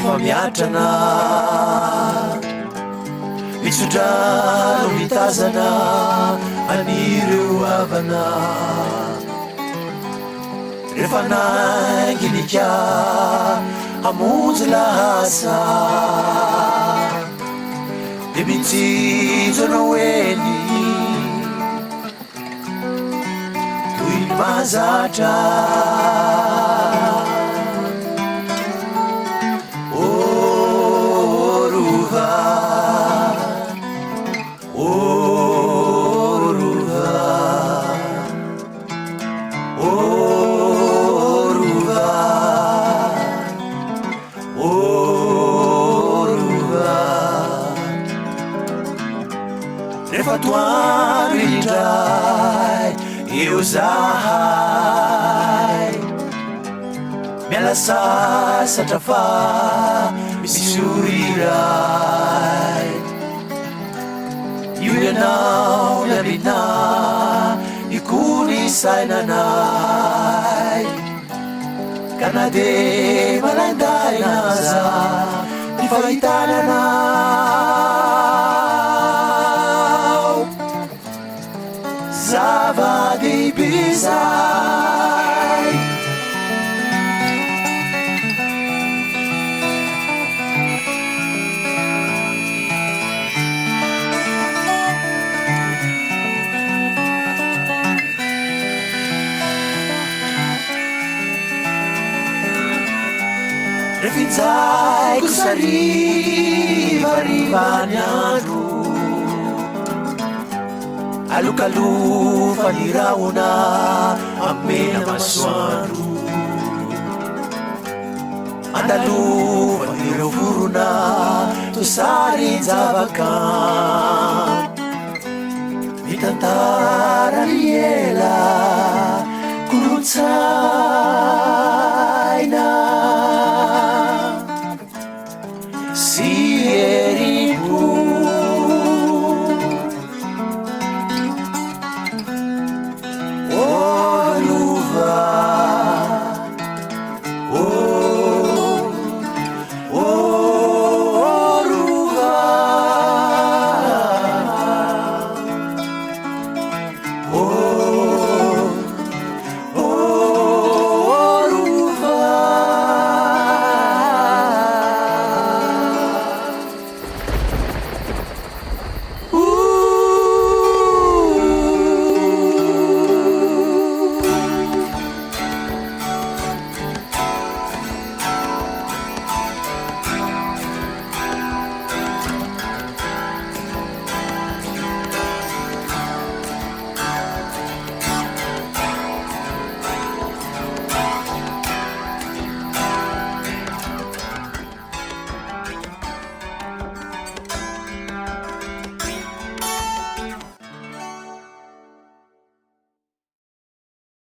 efa miatrana mitsodrano mitazana anireo avana rehefa nanginika hamonjy lahasa de mitsinjo anao eny toy ny mahazatra rehefa toandro indray eo zahay miala sasatra fa misy oriray io ianao miamina ikony sainanay ka na de malaindainaza ny fahitananao zava-dehibe zay refinjaiko sarivariva ny andro alokalofa ny raona amena masoandro andalova nireo vorona tosarin-javakanto mitantara ny ela kolotsaina